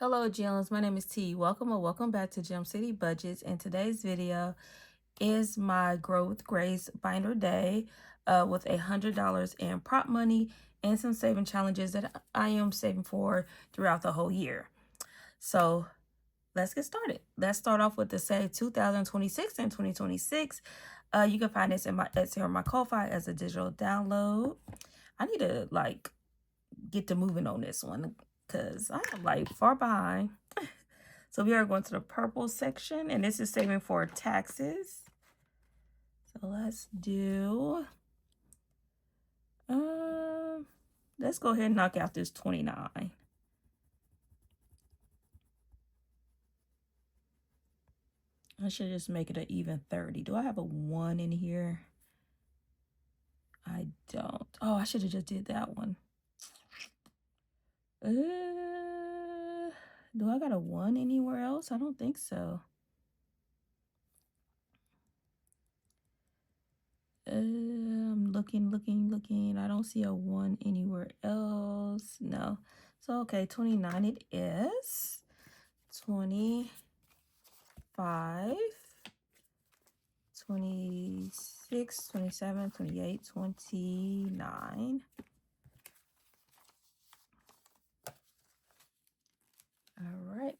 Hello gems, my name is T. Welcome or welcome back to Gem City Budgets. And today's video is my Grow with Grace binder day with $100 in prop money and some saving challenges that I am saving for throughout the whole year. So let's get started. Let's start off with the Save 2026 and 2026. You can find this in my Etsy or my Kofi as a digital download. I need to get to moving on this one because I am far behind. So we are going to the purple section, and this is saving for taxes. So let's do, let's go ahead and knock out this 29. I should just make it an even 30. Do I have a 1 in here? I don't. Oh, I should have just did that one. Do I got a 1 anywhere else? I don't think so. I'm looking. I don't see a 1 anywhere else. No. So, okay, 29 it is. 25, 26, 27, 28, 29. All right.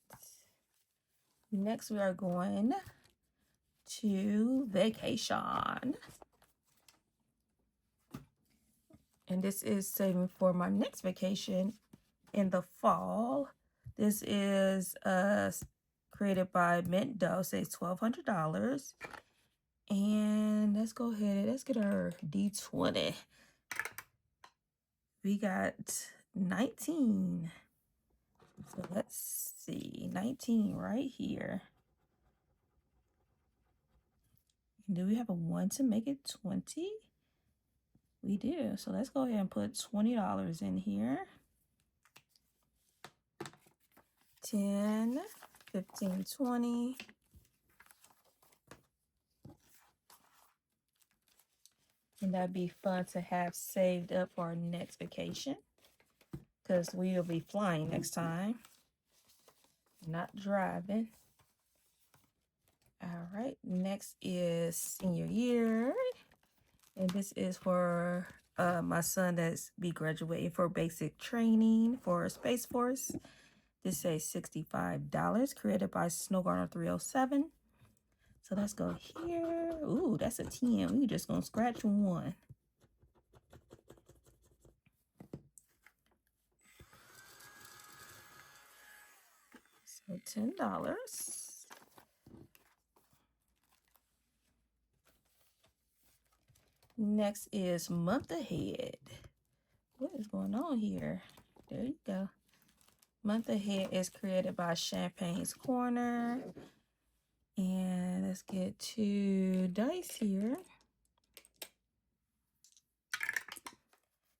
Next, we are going to vacation. And this is saving for my next vacation in the fall. This is created by Mint Dough, says $1,200. And let's go ahead, let's get our D20. We got 19. So let's see, 19 right here. Do we have a 1 to make it 20? We do. So let's go ahead and put $20 in here. 10, 15, 20. And that'd be fun to have saved up for our next vacation, because we will be flying next time, not driving. All right, next is senior year. And this is for my son that's be graduating for basic training for Space Force. This says $65, created by Snowgarner 307. So let's go here. Ooh, that's a 10. We just gonna scratch 1. So $10. Next is month ahead. What is going on here? There you go. Month ahead is created by Champagne's Corner. And let's get to dice here.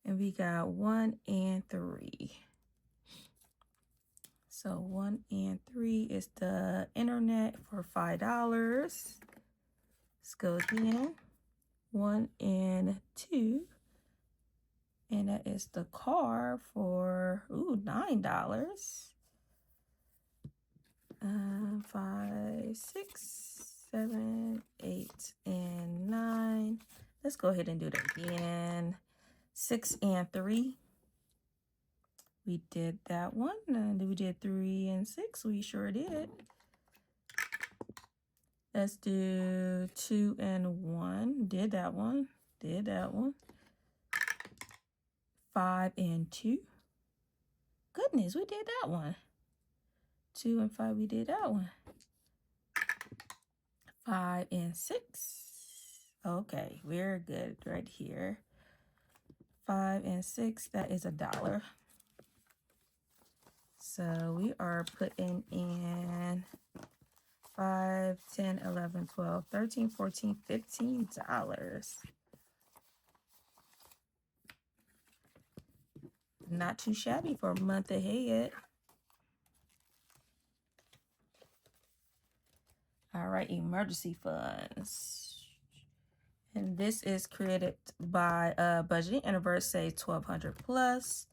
And we got 1 and 3. So 1 and 3 is the internet for $5. Let's go again. 1 and 2. And that is the car for $9. 5, 6, 7, 8, and 9. Let's go ahead and do that again. 6 and 3. We did that one. And we did 3 and 6. We sure did. Let's do 2 and 1. Did that one. Did that one. 5 and 2. Goodness, we did that one. 2 and 5, we did that one. 5 and 6. Okay, we're good right here. 5 and 6, that is $1. So we are putting in 5, 10, 11, 12, 13, 14, $15. Not too shabby for a month ahead. All right, emergency funds. And this is created by Budgeting Introvert, say $1,200 plus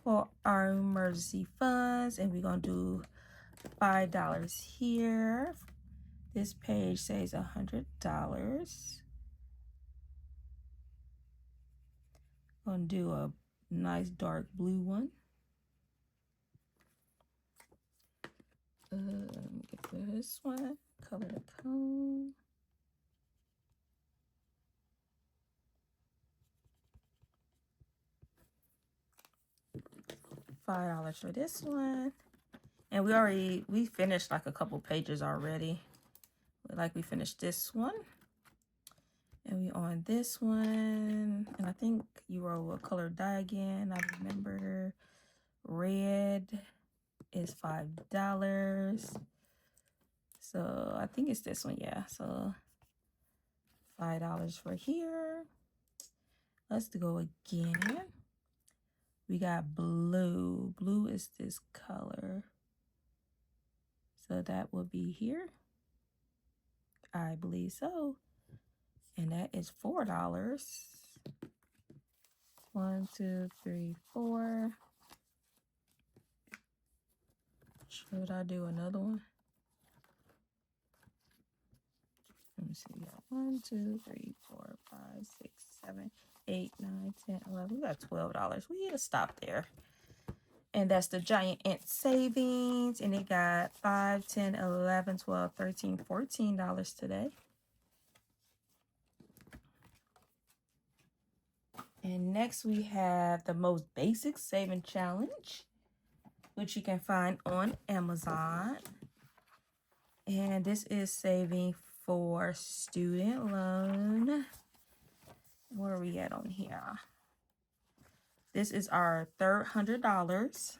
for our emergency funds, and we're gonna do $5 here. This page says $100. Gonna do a nice dark blue one. Let me get this one. Color the cone. $5 for this one. And we finished like a couple pages already. Like we finished this one. And we on this one. And I think you wrote a color dye again. I remember red is $5. So I think it's this one, yeah. So $5 for here. Let's go again. We got blue. Blue is this color. So that will be here. I believe so. And that is $4. 1, 2, 3, 4. Should I do another one? Let me see. We got 1, 2, 3, 4, 5, 6, 7, 8, 9, 10, 11. We got $12. We need to stop there. And that's the Giant Ant Savings. And it got $5, $10, $11, $12, $13, $14 today. And next we have the Most Basic Saving Challenge, which you can find on Amazon. And this is saving for student loan. Where are we at on here? This is our third $100.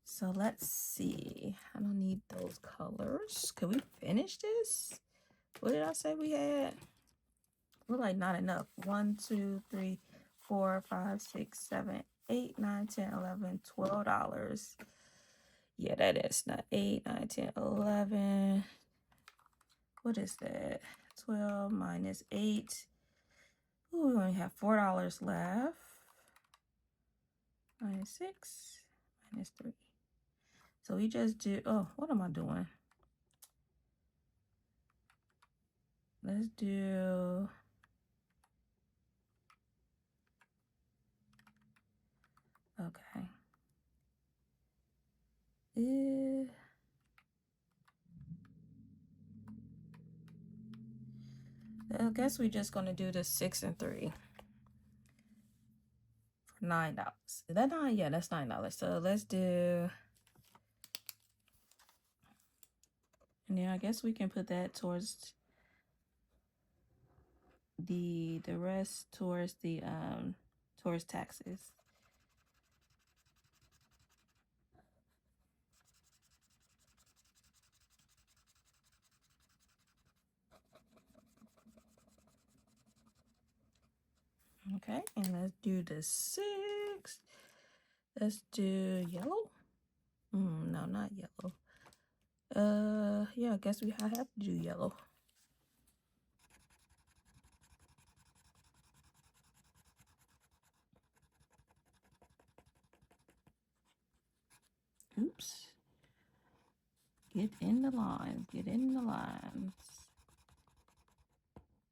So let's see. I don't need those colors. Can we finish this? What did I say we had? We're like not enough. 1, 2, 3, 4, 5, 6, 7, 8, 9, 10, 11, $12. Yeah, that is not 8, 9, 10, 11. What is that? 12 minus 8. Ooh, we only have $4 left. Minus 6, minus 3. So we just do, oh, what am I doing? Let's do, okay. I guess we're just gonna do the 6 and 3 for $9. Is that 9? Yeah, that's $9. So let's do, and then I guess we can put that towards the rest towards the towards taxes. Okay, and let's do the 6. Let's do yellow. No, not yellow. Yeah, I guess I have to do yellow. Oops. Get in the lines. Get in the lines.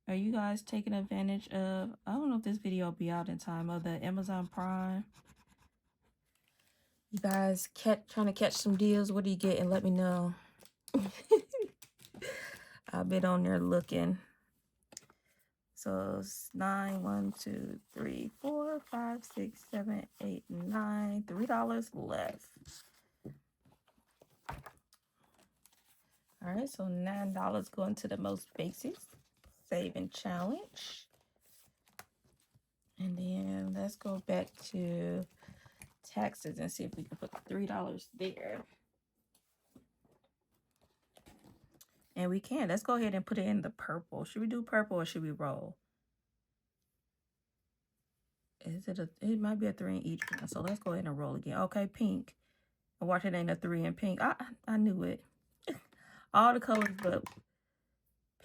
Are you guys taking advantage of, I don't know if this video will be out in time, of the Amazon Prime? You guys trying to catch some deals? What do you get? And let me know. I've been on there looking. So it's 9, 1, 2, 3, 4, 5, 6, 7, 8, 9. $3 left. All right, so $9 going to the Most Basic Saving Challenge. And then let's go back to taxes and see if we can put $3 there. And we can. Let's go ahead and put it in the purple. Should we do purple or should we roll? It might be a 3 in each one. So let's go ahead and roll again. Okay, pink. Watch, it ain't a 3 in pink. I knew it. All the colors but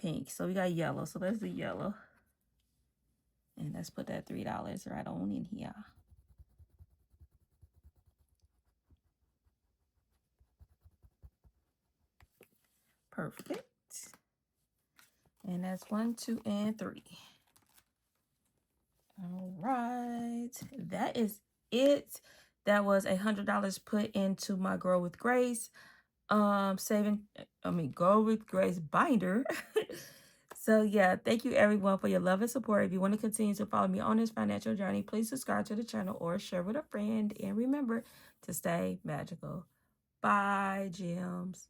pink. So we got yellow. So let's do yellow. And let's put that $3 right on in here. Perfect. And that's 1, 2, and 3. All right. That is it. That was $100 put into my Grow with Grace Grow with Grace binder. So yeah, thank you everyone for your love and support. If you want to continue to follow me on this financial journey, please subscribe to the channel or share with a friend. And remember to stay magical. Bye, gems.